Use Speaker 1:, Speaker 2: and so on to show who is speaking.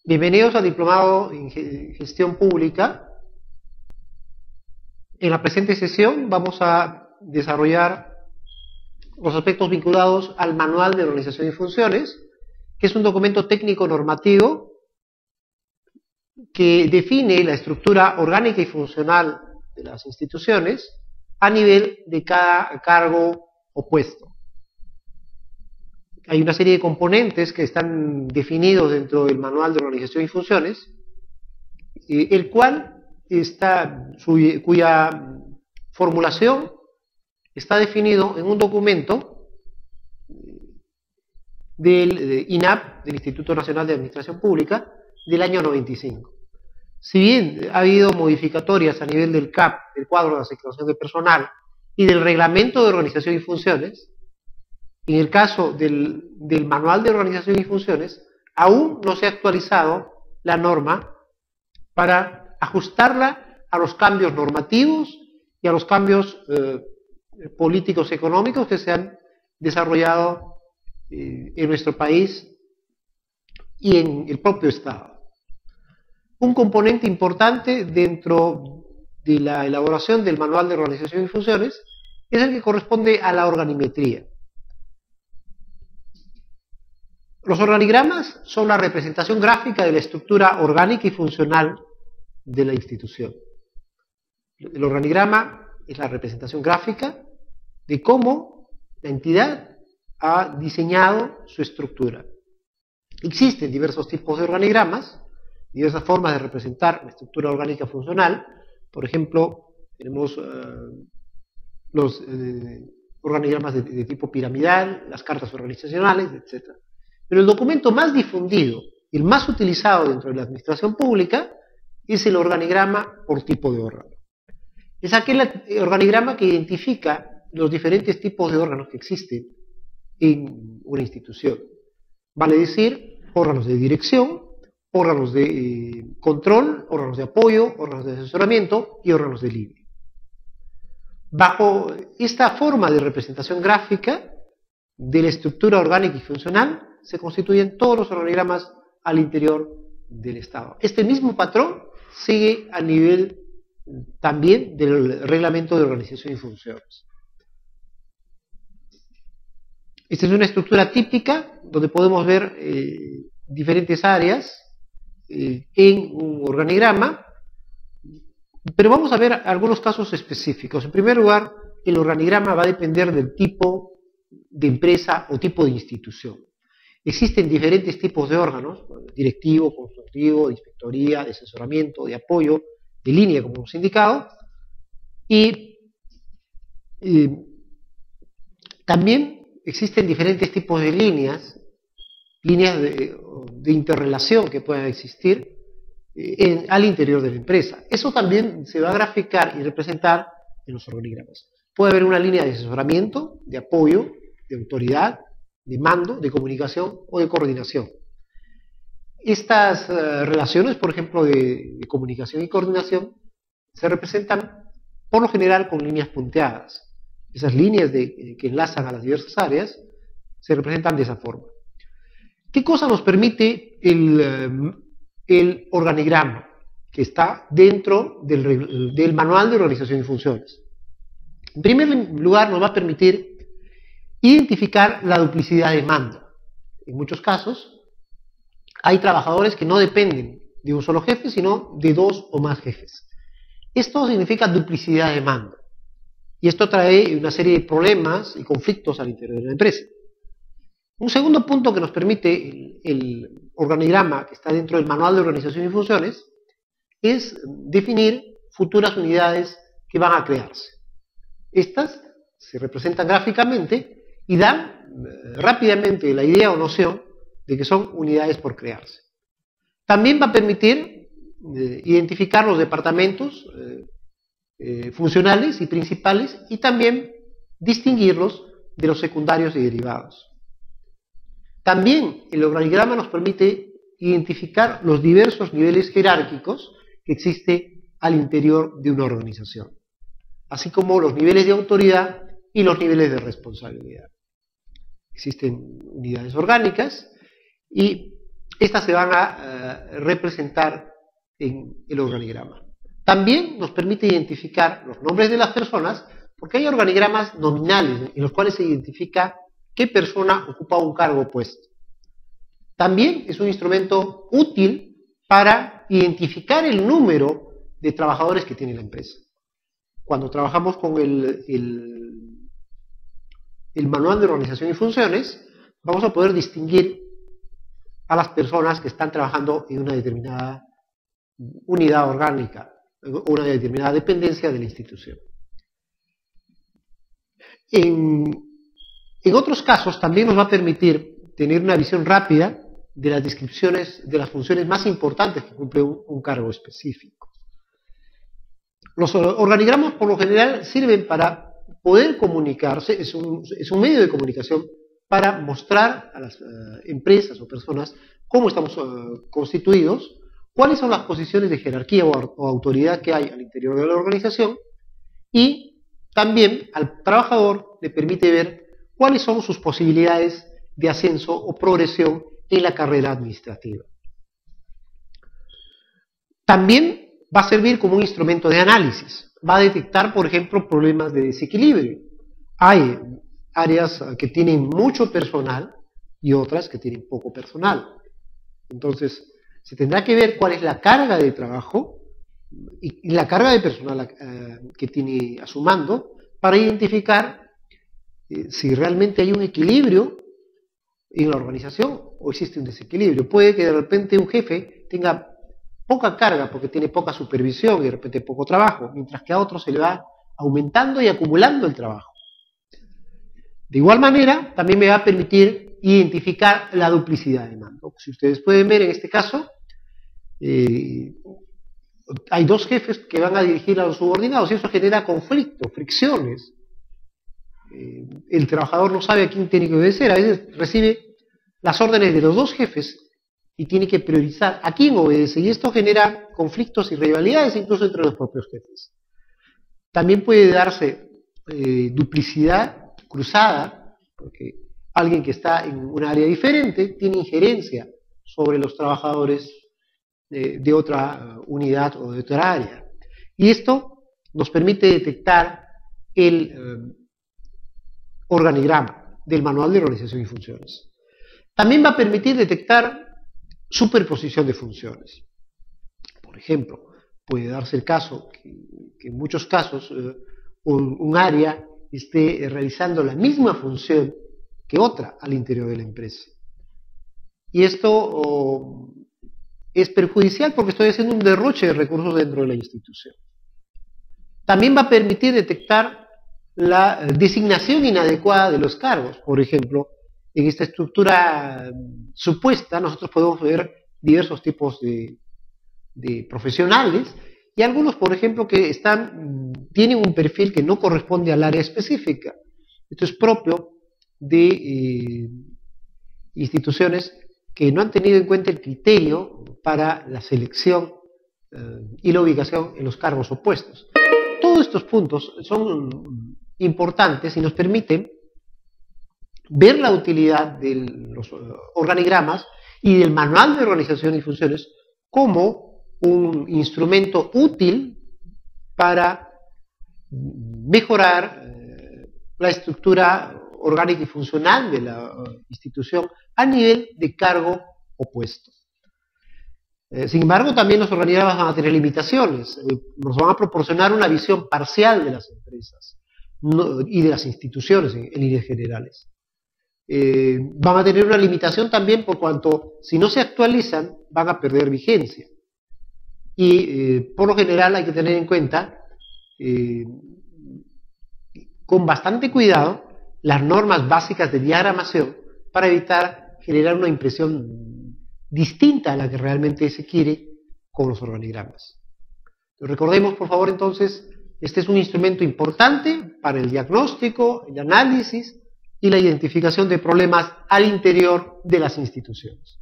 Speaker 1: Bienvenidos al Diplomado en Gestión Pública. En la presente sesión vamos a desarrollar los aspectos vinculados al Manual de Organización y Funciones, que es un documento técnico normativo que define la estructura orgánica y funcional de las instituciones a nivel de cada cargo o puesto. Hay una serie de componentes que están definidos dentro del Manual de Organización y Funciones, el cual cuya formulación está definido en un documento del INAP, del Instituto Nacional de Administración Pública, del año 95. Si bien ha habido modificatorias a nivel del CAP, del cuadro de asignación de personal, y del Reglamento de Organización y Funciones, en el caso del Manual de Organización y Funciones, aún no se ha actualizado la norma para ajustarla a los cambios normativos y a los cambios políticos económicos que se han desarrollado en nuestro país y en el propio Estado. Un componente importante dentro de la elaboración del Manual de Organización y Funciones es el que corresponde a la organimetría. Los organigramas son la representación gráfica de la estructura orgánica y funcional de la institución. El organigrama es la representación gráfica de cómo la entidad ha diseñado su estructura. Existen diversos tipos de organigramas, diversas formas de representar la estructura orgánica funcional. Por ejemplo, tenemos los organigramas de tipo piramidal, las cartas organizacionales, etc. Pero el documento más difundido y el más utilizado dentro de la administración pública es el organigrama por tipo de órgano. Es aquel organigrama que identifica los diferentes tipos de órganos que existen en una institución. Vale decir, órganos de dirección, órganos de control, órganos de apoyo, órganos de asesoramiento y órganos de línea. Bajo esta forma de representación gráfica de la estructura orgánica y funcional se constituyen todos los organigramas al interior del Estado. Este mismo patrón sigue a nivel también del Reglamento de Organización y Funciones. Esta es una estructura típica donde podemos ver diferentes áreas en un organigrama, pero vamos a ver algunos casos específicos. En primer lugar, el organigrama va a depender del tipo de empresa o tipo de institución. Existen diferentes tipos de órganos: directivo, consultivo, de inspectoría, de asesoramiento, de apoyo, de línea, como hemos indicado, y también existen diferentes tipos de líneas de interrelación que puedan existir al interior de la empresa. Eso también se va a graficar y representar en los organigramas. Puede haber una línea de asesoramiento, de apoyo, de autoridad, de mando, de comunicación o de coordinación. Estas relaciones, por ejemplo, de comunicación y coordinación, se representan por lo general con líneas punteadas. Esas líneas que enlazan a las diversas áreas se representan de esa forma. ¿Qué cosa nos permite el organigrama que está dentro del Manual de Organización y Funciones? En primer lugar, nos va a permitir identificar la duplicidad de mando. En muchos casos hay trabajadores que no dependen de un solo jefe, sino de dos o más jefes. Esto significa duplicidad de mando. Y esto trae una serie de problemas y conflictos al interior de la empresa. Un segundo punto que nos permite el organigrama que está dentro del Manual de Organización y Funciones es definir futuras unidades que van a crearse. Estas se representan gráficamente y dan rápidamente la idea o noción de que son unidades por crearse. También va a permitir identificar los departamentos funcionales y principales y también distinguirlos de los secundarios y derivados. También el organigrama nos permite identificar los diversos niveles jerárquicos que existen al interior de una organización, así como los niveles de autoridad y los niveles de responsabilidad. Existen unidades orgánicas y estas se van a representar en el organigrama. También nos permite identificar los nombres de las personas, porque hay organigramas nominales en los cuales se identifica qué persona ocupa un cargo opuesto. También es un instrumento útil para identificar el número de trabajadores que tiene la empresa. Cuando trabajamos con el manual de organización y funciones, vamos a poder distinguir a las personas que están trabajando en una determinada unidad orgánica o una determinada dependencia de la institución. En otros casos también nos va a permitir tener una visión rápida de las descripciones de las funciones más importantes que cumple un cargo específico. Los organigramas por lo general sirven para poder comunicarse, es un medio de comunicación para mostrar a las empresas o personas cómo estamos constituidos, cuáles son las posiciones de jerarquía o autoridad que hay al interior de la organización, y también al trabajador le permite ver cuáles son sus posibilidades de ascenso o progresión en la carrera administrativa. También va a servir como un instrumento de análisis. Va a detectar, por ejemplo, problemas de desequilibrio. Hay áreas que tienen mucho personal y otras que tienen poco personal. Entonces, se tendrá que ver cuál es la carga de trabajo y la carga de personal que tiene a su mando para identificar si realmente hay un equilibrio en la organización o existe un desequilibrio. Puede que de repente un jefe tenga poca carga porque tiene poca supervisión y de repente poco trabajo, mientras que a otro se le va aumentando y acumulando el trabajo. De igual manera, también me va a permitir identificar la duplicidad de mando. Si ustedes pueden ver en este caso, hay dos jefes que van a dirigir a los subordinados y eso genera conflictos, fricciones. El trabajador no sabe a quién tiene que obedecer, a veces recibe las órdenes de los dos jefes y tiene que priorizar a quién obedece, y esto genera conflictos y rivalidades incluso entre los propios jefes. También puede darse duplicidad cruzada, porque alguien que está en un área diferente tiene injerencia sobre los trabajadores de otra unidad o de otra área. Y esto nos permite detectar el organigrama del manual de organización y funciones. También va a permitir detectar superposición de funciones. Por ejemplo, puede darse el caso que en muchos casos un área esté realizando la misma función que otra al interior de la empresa. Y esto es perjudicial porque estoy haciendo un derroche de recursos dentro de la institución. También va a permitir detectar la designación inadecuada de los cargos. Por ejemplo, en esta estructura supuesta nosotros podemos ver diversos tipos de profesionales y algunos, por ejemplo, que tienen un perfil que no corresponde al área específica. Esto es propio de instituciones que no han tenido en cuenta el criterio para la selección y la ubicación en los cargos opuestos. Todos estos puntos son importantes y nos permiten ver la utilidad de los organigramas y del manual de organización y funciones como un instrumento útil para mejorar la estructura orgánica y funcional de la institución a nivel de cargo opuesto. Sin embargo, también los organigramas van a tener limitaciones, nos van a proporcionar una visión parcial de las empresas y de las instituciones en líneas generales. Van a tener una limitación también por cuanto, si no se actualizan, van a perder vigencia. Y por lo general hay que tener en cuenta, con bastante cuidado, las normas básicas de diagramación para evitar generar una impresión distinta a la que realmente se quiere con los organigramas. Recordemos, por favor, entonces, este es un instrumento importante para el diagnóstico, el análisis y la identificación de problemas al interior de las instituciones.